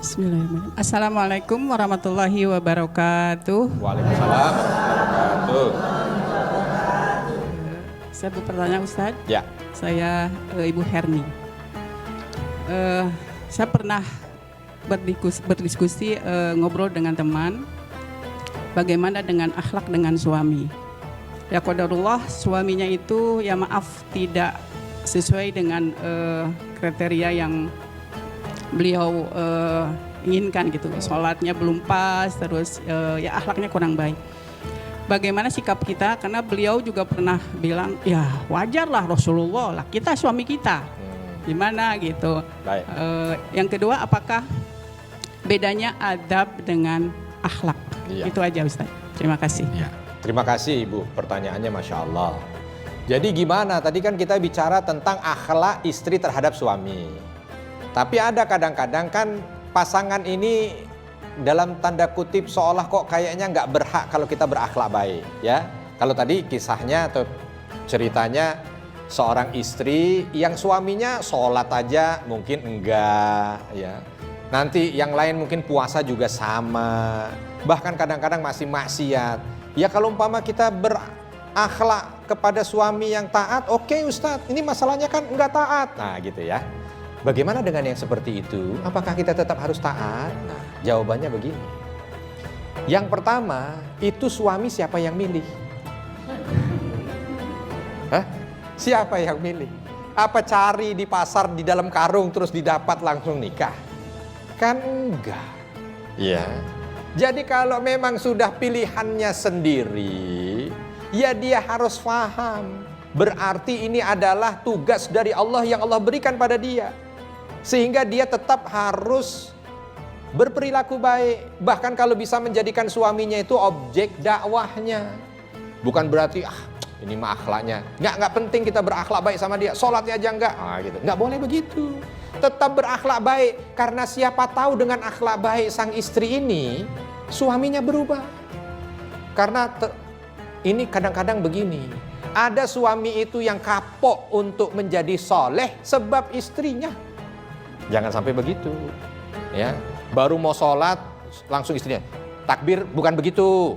Bismillahirrahmanirrahim. Assalamualaikum warahmatullahi wabarakatuh. Waalaikumsalam warahmatullahi. Saya bertanya Ustadz. Ya. Saya Ibu Herni. Saya pernah berdiskusi ngobrol dengan teman. Bagaimana dengan akhlak dengan suami? Ya qadarullah suaminya itu ya maaf tidak sesuai dengan kriteria yang beliau inginkan gitu. Sholatnya belum pas, terus ya akhlaknya kurang baik. Bagaimana sikap kita? Karena beliau juga pernah bilang, ya wajarlah Rasulullah lah, kita suami kita. Gimana gitu. Baik. Yang kedua, apakah bedanya adab dengan akhlak? Iya. Itu aja Ustaz. Terima kasih. Ya. Terima kasih Ibu, pertanyaannya Masya Allah. Jadi gimana? Tadi kan kita bicara tentang akhlak istri terhadap suami. Tapi ada kadang-kadang kan pasangan ini dalam tanda kutip seolah kok kayaknya nggak berhak kalau kita berakhlak baik. Ya, kalau tadi kisahnya atau ceritanya seorang istri yang suaminya sholat aja mungkin enggak, ya. Nanti yang lain mungkin puasa juga sama. Bahkan kadang-kadang masih maksiat. Ya kalau umpama kita berakhlak kepada suami yang taat, oke Ustadz, ini masalahnya kan enggak taat. Nah gitu ya. Bagaimana dengan yang seperti itu? Apakah kita tetap harus taat? Nah jawabannya begini. Yang pertama, itu suami siapa yang milih? Hah? Siapa yang milih? Apa cari di pasar di dalam karung terus didapat langsung nikah? Kan enggak. Ya. Jadi kalau memang sudah pilihannya sendiri, ya dia harus paham. Berarti ini adalah tugas dari Allah yang Allah berikan pada dia. Sehingga dia tetap harus berperilaku baik. Bahkan kalau bisa menjadikan suaminya itu objek dakwahnya. Bukan berarti ini mah akhlaknya. Nggak penting kita berakhlak baik sama dia. Sholatnya aja enggak. Gitu. Nggak boleh begitu. Tetap berakhlak baik. Karena siapa tahu dengan akhlak baik sang istri ini, suaminya berubah. Karena ini kadang-kadang begini. Ada suami itu yang kapok untuk menjadi soleh sebab istrinya. Jangan sampai begitu. Ya, baru mau sholat langsung istrinya takbir bukan begitu.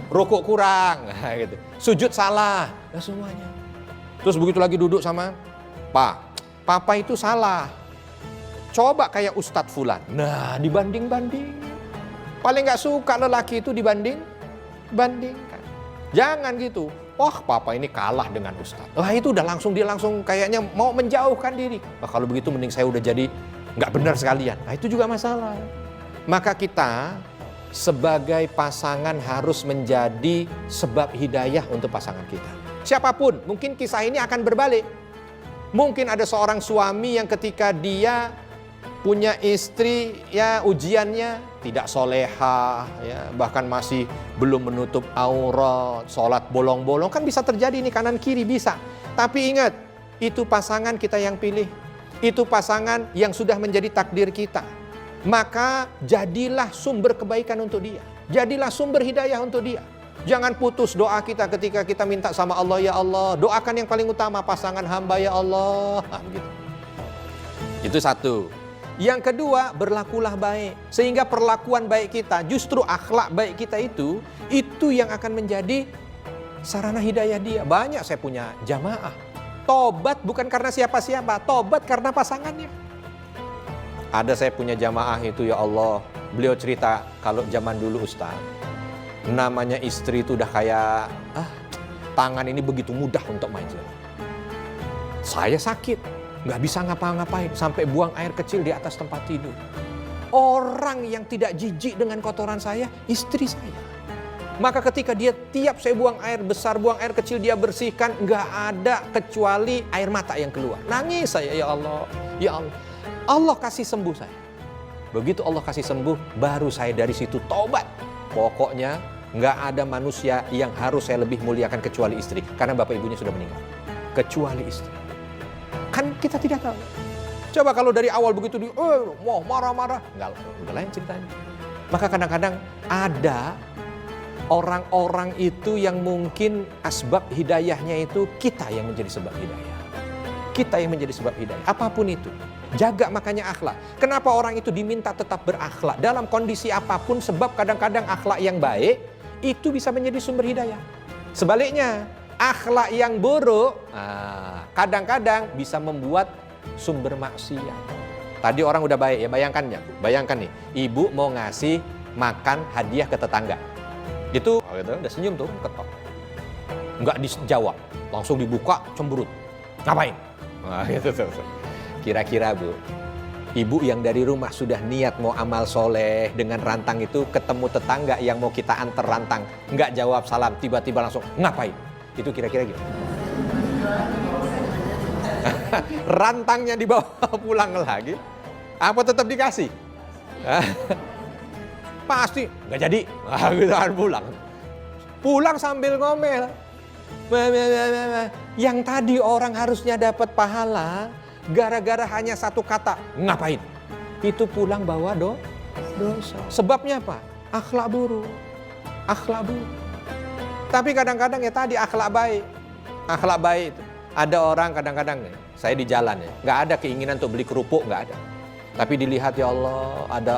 Rukuk kurang, gitu. Sujud salah, semuanya. Terus begitu lagi duduk sama Papa itu salah. Coba kayak Ustadz Fulan. Nah, dibanding-banding. Paling nggak suka lelaki itu dibandingkan. Jangan gitu. Wah, Papa ini kalah dengan Ustadz. Wah, itu udah dia langsung kayaknya mau menjauhkan diri. Nah, kalau begitu mending saya udah jadi nggak benar sekalian. Nah, itu juga masalah. Maka kita sebagai pasangan harus menjadi sebab hidayah untuk pasangan kita. Siapapun, mungkin kisah ini akan berbalik. Mungkin ada seorang suami yang ketika dia punya istri, ya ujiannya tidak soleha, ya, bahkan masih belum menutup aurat, sholat bolong-bolong, kan bisa terjadi ini kanan kiri bisa. Tapi ingat, itu pasangan kita yang pilih, itu pasangan yang sudah menjadi takdir kita. Maka jadilah sumber kebaikan untuk dia, jadilah sumber hidayah untuk dia. Jangan putus doa kita ketika kita minta sama Allah, ya Allah, doakan yang paling utama pasangan hamba ya Allah. Itu satu. Yang kedua, berlakulah baik. Sehingga perlakuan baik kita, justru akhlak baik kita itu yang akan menjadi sarana hidayah dia. Banyak saya punya jamaah. Tobat bukan karena siapa-siapa, tobat karena pasangannya. Ada saya punya jamaah itu, ya Allah, beliau cerita kalau zaman dulu Ustaz, namanya istri itu udah kayak tangan ini begitu mudah untuk main. Saya sakit, nggak bisa ngapa-ngapain, sampai buang air kecil di atas tempat tidur. Orang yang tidak jijik dengan kotoran saya, istri saya. Maka ketika dia tiap saya buang air besar, buang air kecil, dia bersihkan, nggak ada kecuali air mata yang keluar. Nangis saya, ya Allah, ya Allah. Allah kasih sembuh saya. Begitu Allah kasih sembuh, baru saya dari situ tobat. Pokoknya nggak ada manusia yang harus saya lebih muliakan kecuali istri. Karena bapak ibunya sudah meninggal. Kecuali istri. Kan kita tidak tahu. Coba kalau dari awal begitu mau marah-marah, nggak, udah lain ceritanya. Maka kadang-kadang ada orang-orang itu yang mungkin asbab hidayahnya itu kita yang menjadi sebab hidayah. Kita yang menjadi sebab hidayah. Apapun itu. Jaga makanya akhlak. Kenapa orang itu diminta tetap berakhlak dalam kondisi apapun? Sebab kadang-kadang akhlak yang baik itu bisa menjadi sumber hidayah. Sebaliknya, akhlak yang buruk kadang-kadang bisa membuat sumber maksiat. Tadi orang udah baik ya, bayangkan nih, ibu mau ngasih makan hadiah ke tetangga. Itu udah senyum tuh, ketok. Nggak dijawab, langsung dibuka, cemberut. Ngapain? Gitu. Kira-kira Bu, ibu yang dari rumah sudah niat mau amal soleh dengan rantang itu, ketemu tetangga yang mau kita antar rantang, nggak jawab salam, tiba-tiba langsung ngapain? Itu kira-kira gimana? Rantangnya dibawa pulang lagi, apa tetap dikasih? Pasti nggak jadi, gitu kan pulang sambil ngomel. Yang tadi orang harusnya dapat pahala, gara-gara hanya satu kata, ngapain? Itu pulang bawa dosa. Sebabnya apa? Akhlak buruk. Tapi kadang-kadang ya tadi akhlak baik itu. Ada orang kadang-kadang nih, saya di jalan ya, nggak ada keinginan untuk beli kerupuk, nggak ada. Tapi dilihat ya Allah, ada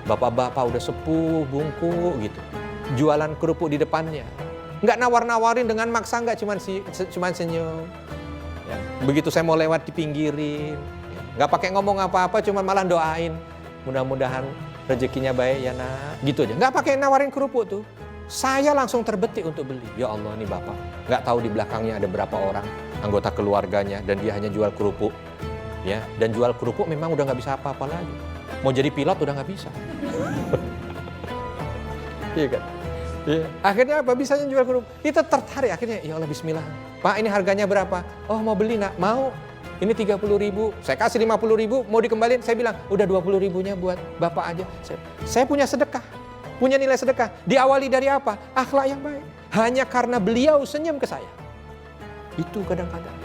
bapak-bapak udah sepuh, bungkuk gitu, jualan kerupuk di depannya. Nggak nawar-nawarin dengan maksa, nggak, cuman senyum. Ya. Begitu saya mau lewat dipinggirin, ya. Nggak pakai ngomong apa-apa, cuman malah doain. Mudah-mudahan rezekinya baik ya nak, gitu aja. Nggak pakai nawarin kerupuk tuh. Saya langsung terbetik untuk beli. Ya Allah, nih bapak, nggak tahu di belakangnya ada berapa orang anggota keluarganya dan dia hanya jual kerupuk. Ya, dan jual kerupuk memang udah nggak bisa apa-apa lagi. Mau jadi pilot udah nggak bisa. Iya kan? Ya. Akhirnya apa? Bisanya jual kerupuk. Kita tertarik akhirnya, ya Allah bismillah. Pak, ini harganya berapa? Oh, mau beli nak? Mau. Ini 30.000. Saya kasih 50.000, mau dikembaliin. Saya bilang, udah 20.000-nya buat bapak aja. Saya punya sedekah. Punya nilai sedekah. Diawali dari apa? Akhlak yang baik. Hanya karena beliau senyum ke saya. Itu kadang-kadang.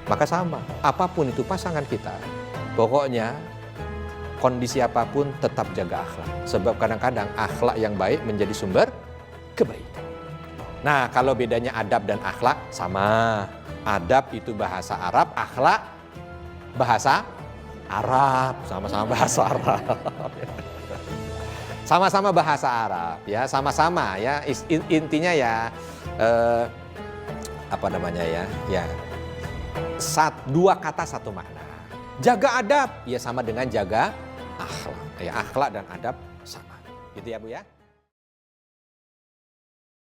Maka sama, apapun itu pasangan kita, pokoknya kondisi apapun tetap jaga akhlak. Sebab kadang-kadang akhlak yang baik menjadi sumber kebaikan. Nah, kalau bedanya adab dan akhlak sama. Adab itu bahasa Arab, akhlak bahasa Arab. Sama-sama bahasa Arab. Sama-sama bahasa Arab ya, sama-sama ya. Intinya ya dua kata satu makna. Jaga adab ya sama dengan jaga akhlak. Ya, akhlak dan adab sama. Gitu ya Bu ya.